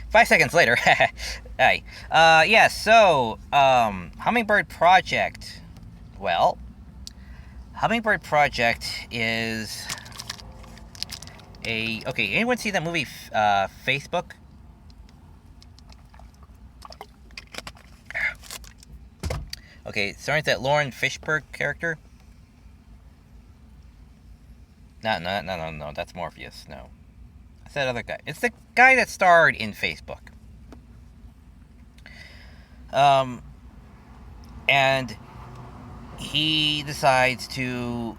5 seconds later. Hey. Yeah, so, Hummingbird Project. Well, Hummingbird Project is a... Okay, anyone see that movie, Facebook? Okay, starring that Lauren Fishburne character? No, that's Morpheus, no. It's that other guy. It's the guy that starred in Facebook. Um, and he decides to...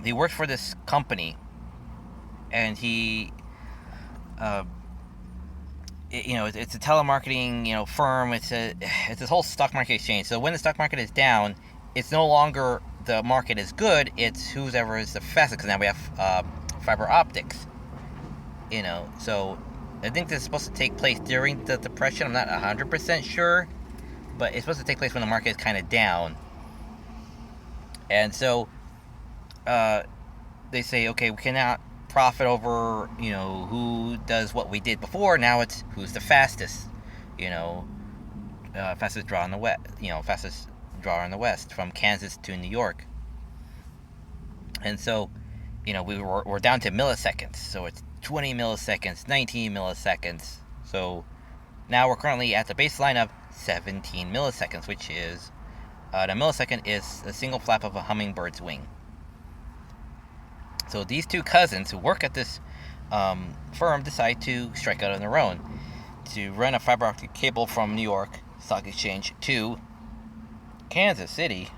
he works for this company, and he... Uh, it's a telemarketing, firm. It's this whole stock market exchange. So when the stock market is down, it's no longer the market is good. It's whoever is the fastest. Because now we have fiber optics. So I think this is supposed to take place during the Depression. I'm not 100% sure, but it's supposed to take place when the market is kind of down. And so they say, okay, we cannot profit over, who does what we did before. Now it's who's the fastest, fastest draw in the west, fastest drawer in the west from Kansas to New York. And so, we're down to milliseconds. So it's 20 milliseconds, 19 milliseconds. So now we're currently at the baseline of 17 milliseconds, which is a millisecond is a single flap of a hummingbird's wing. So these two cousins who work at this firm decide to strike out on their own to run a fiber optic cable from New York Stock Exchange to Kansas City,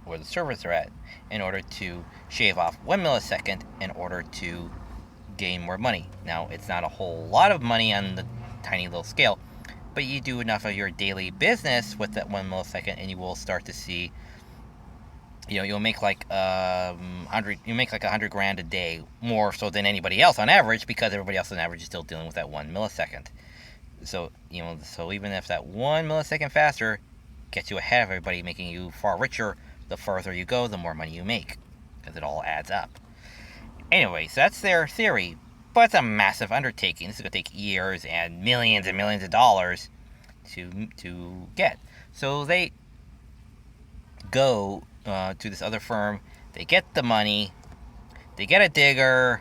where the servers are at, in order to shave off 1 millisecond in order to gain more money. Now, it's not a whole lot of money on the tiny little scale, but you do enough of your daily business with that 1 millisecond and you will start to see, you'll make like $100,000 a day, more so than anybody else on average, because everybody else on average is still dealing with that 1 millisecond. So, so even if that 1 millisecond faster gets you ahead of everybody, making you far richer, the further you go, the more money you make, because it all adds up. Anyways, that's their theory, but it's a massive undertaking. This is going to take years and millions of dollars to get. So they go to this other firm, they get the money, they get a digger,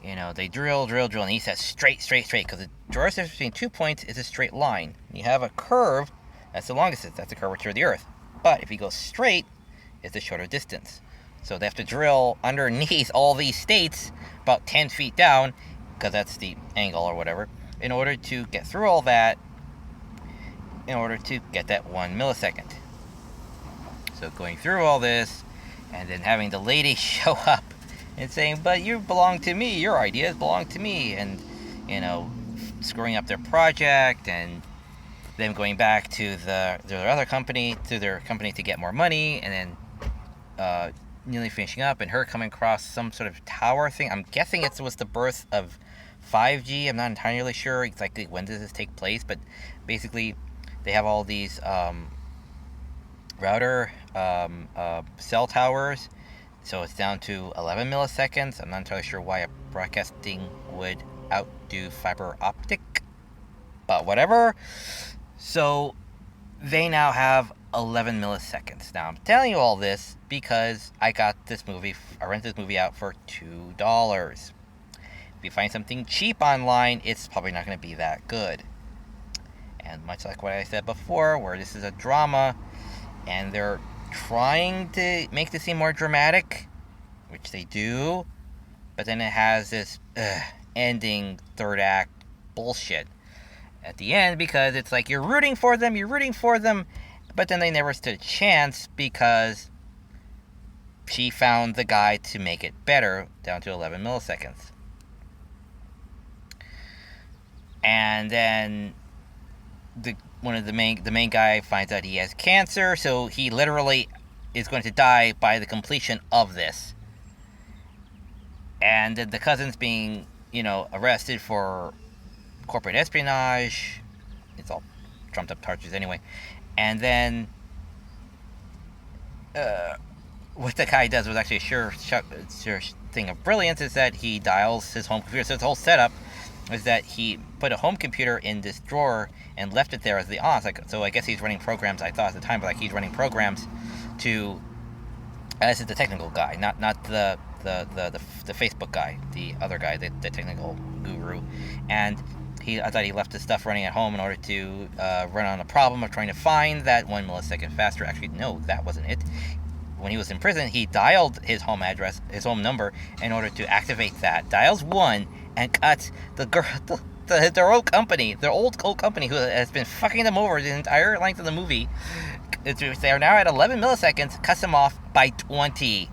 they drill, and he says straight, because the direct distance between 2 points is a straight line. You have a curve, that's the longest distance, that's the curvature of the Earth. But if you go straight, it's a shorter distance. So they have to drill underneath all these states, about 10 feet down, because that's the angle or whatever, in order to get through all that, in order to get that 1 millisecond. So going through all this, and then having the lady show up and saying, but you belong to me, your ideas belong to me, and, screwing up their project, and them going back to their other company, to their company to get more money, and then nearly finishing up, and her coming across some sort of tower thing. I'm guessing it was the birth of 5G. I'm not entirely sure exactly when does this take place, but basically they have all these router cell towers, so it's down to 11 milliseconds. I'm not entirely sure why a broadcasting would outdo fiber optic, but whatever. So they now have 11 milliseconds. Now I'm telling you all this because I rented this movie out for $2. If you find something cheap online, it's probably not going to be that good. And much like what I said before, where this is a drama, and they're trying to make this seem more dramatic, which they do, but then it has this ending third act bullshit at the end, because it's like you're rooting for them, but then they never stood a chance because she found the guy to make it better, down to 11 milliseconds. And then the main guy finds out he has cancer, so he literally is going to die by the completion of this. And then the cousins being, arrested for corporate espionage. It's all trumped up charges anyway. And then what the guy does was actually a sure thing of brilliance, is that he dials his home computer. So it's a whole setup is that he put a home computer in this drawer and left it there as the on. So I guess he's running programs. I thought at the time, but like he's running programs to. This is the technical guy, not the Facebook guy, the other guy, the technical guru, and I thought he left his stuff running at home in order to run on the problem of trying to find that 1 millisecond faster. Actually, no, that wasn't it. When he was in prison, he dialed his home address, his home number, in order to activate that. Dials 1 and cuts their old company, their old company, who has been fucking them over the entire length of the movie. They are now at 11 milliseconds, cuts them off by 20.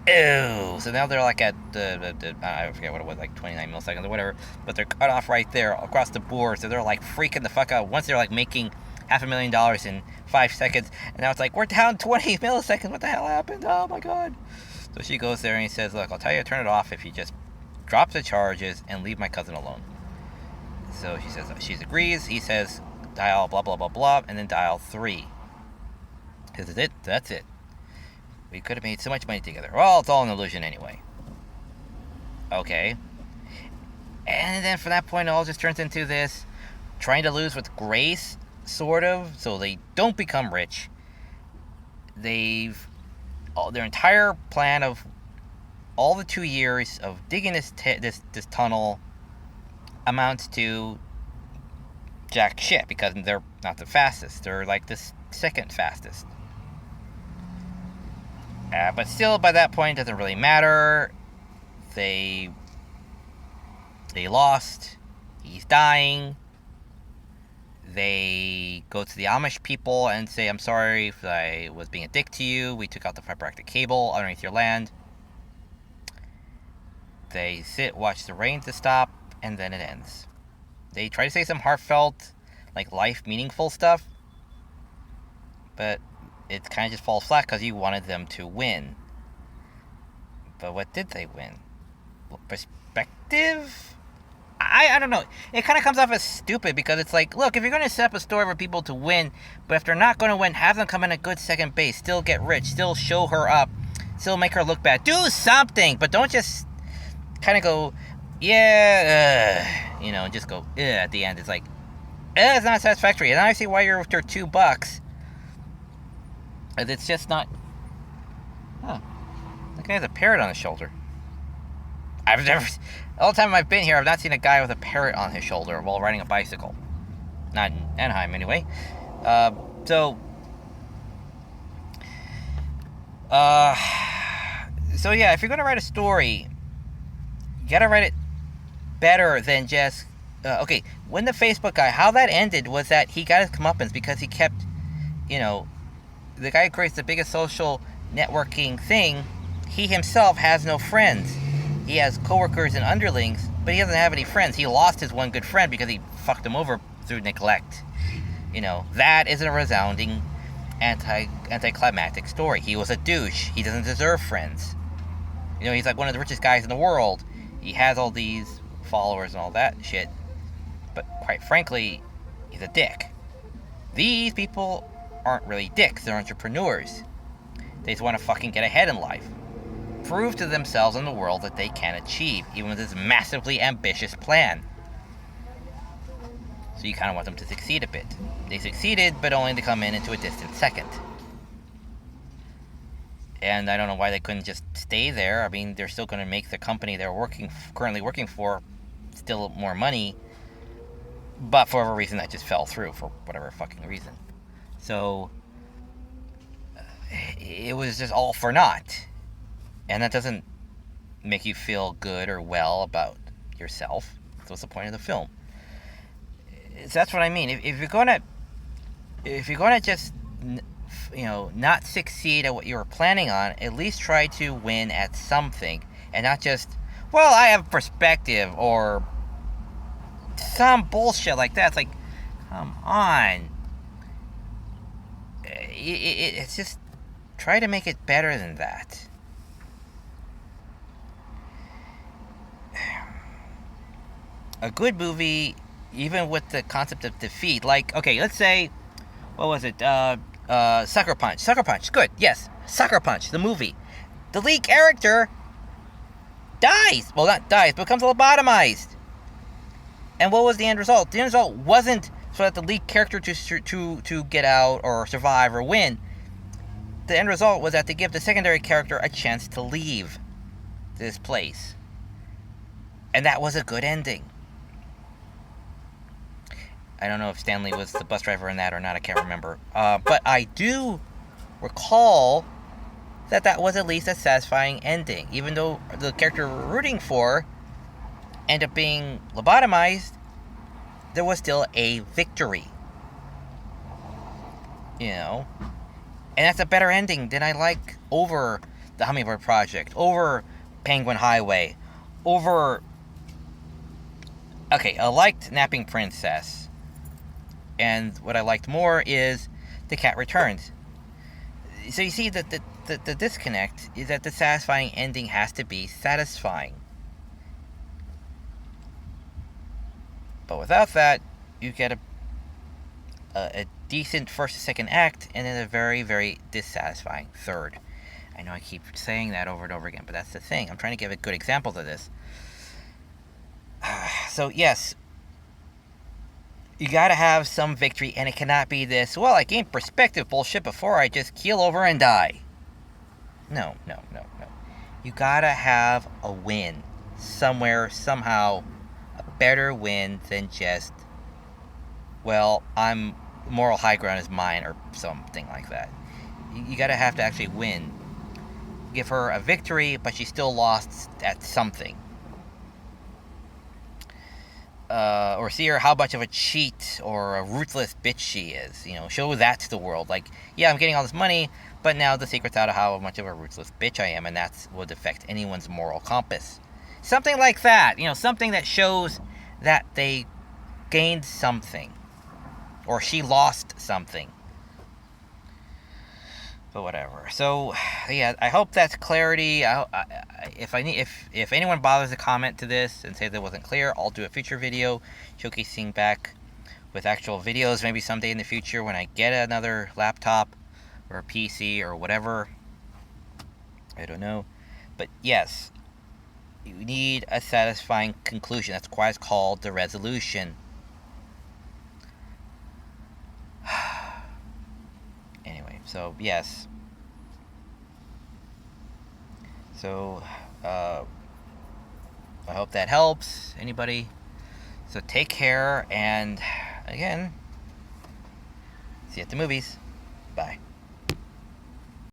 Ew. So now they're like at I forget what it was, like 29 milliseconds or whatever, but they're cut off right there across the board. So they're like freaking the fuck out. Once they're like making $500,000 in 5 seconds, and now it's like, we're down 20 milliseconds. What the hell happened? Oh my god. So she goes there and he says, look, I'll tell you to turn it off if you just drop the charges and leave my cousin alone. So she says, she agrees. He says, dial blah blah blah blah, and then dial 3. This is it. That's it. We could have made so much money together. Well, it's all an illusion anyway. Okay. And then from that point, it all just turns into this trying to lose with grace, sort of, so they don't become rich. Their entire plan of all the 2 years of digging this tunnel amounts to jack shit, because they're not the fastest. They're like the second fastest. But still, by that point, it doesn't really matter. They lost. He's dying. They go to the Amish people and say, I'm sorry if I was being a dick to you. We took out the fiber optic cable underneath your land. They sit, watch the rain to stop, and then it ends. They try to say some heartfelt, like life meaningful stuff, but it kind of just falls flat because you wanted them to win. But what did they win? Perspective? I don't know. It kind of comes off as stupid, because it's like, look, if you're going to set up a story for people to win, but if they're not going to win, have them come in a good second base, still get rich, still show her up, still make her look bad. Do something, but don't just kind of go, yeah, just go, at the end. It's like, it's not satisfactory. And I see why you're after $2. It's just not. Huh. That guy has a parrot on his shoulder. I've never. All the time I've been here, I've not seen a guy with a parrot on his shoulder while riding a bicycle. Not in Anaheim, anyway. So yeah, if you're gonna write a story, you gotta write it better than just. Okay, when the Facebook guy, how that ended was that he got his comeuppance because he kept, the guy who creates the biggest social networking thing, he himself has no friends. He has coworkers and underlings, but he doesn't have any friends. He lost his one good friend because he fucked him over through neglect. That is a resounding anticlimactic story. He was a douche. He doesn't deserve friends. He's like one of the richest guys in the world. He has all these followers and all that shit. But quite frankly, he's a dick. These people aren't really dicks. They're entrepreneurs. They just want to fucking get ahead in life. Prove to themselves and the world that they can achieve, even with this massively ambitious plan. So you kind of want them to succeed a bit. They succeeded, but only to come into a distant second. And I don't know why they couldn't just stay there. I mean, they're still going to make the company they're currently working for still more money, but for whatever reason that just fell through, for whatever fucking reason. So it was just all for naught. And that doesn't make you feel good or well about yourself. So what's the point of the film? So that's what I mean. If you're gonna just not succeed at what you were planning on, at least try to win at something, and not just, well, I have perspective or some bullshit like that. It's like, come on. It's just, try to make it better than that. A good movie, even with the concept of defeat, like, okay, let's say, what was it, Sucker Punch, good, yes, Sucker Punch, the movie. The lead character dies, well, not dies, but becomes lobotomized. And what was the end result? The end result wasn't so that the lead character to get out or survive or win. The end result was that they give the secondary character a chance to leave this place. And that was a good ending. I don't know if Stanley was the bus driver in that or not. I can't remember. But I do recall that was at least a satisfying ending. Even though the character we're rooting for ended up being lobotomized, there was still a victory. You know? And that's a better ending than I like over the Hummingbird Project, over Penguin Highway, over... Okay, I liked Napping Princess. And what I liked more is The Cat Returns. So you see that the disconnect is that the satisfying ending has to be satisfying. But without that, you get a decent first and second act, and then a very, very dissatisfying third. I know I keep saying that over and over again, but that's the thing. I'm trying to give a good example of this. So, yes, you gotta have some victory, and it cannot be this, well, I gained perspective bullshit before I just keel over and die. No. You gotta have a win. Somewhere, somehow, a better win than just, well, moral high ground is mine, or something like that. You gotta have to actually win. Give her a victory, but she still lost at something. Or see her how much of a cheat or a ruthless bitch she is. Show that to the world. Like, yeah, I'm getting all this money, but now the secret's out of how much of a ruthless bitch I am, and that would affect anyone's moral compass. Something like that. Something that shows that they gained something. Or she lost something. But whatever. So, yeah, I hope that's clarity. If anyone bothers to comment to this and say that wasn't clear, I'll do a future video showcasing back with actual videos, maybe someday in the future when I get another laptop or a PC or whatever. I don't know. But yes, you need a satisfying conclusion. That's why it's called the resolution. Anyway, so yes. So, I hope that helps anybody. So take care, and again, see you at the movies. Bye.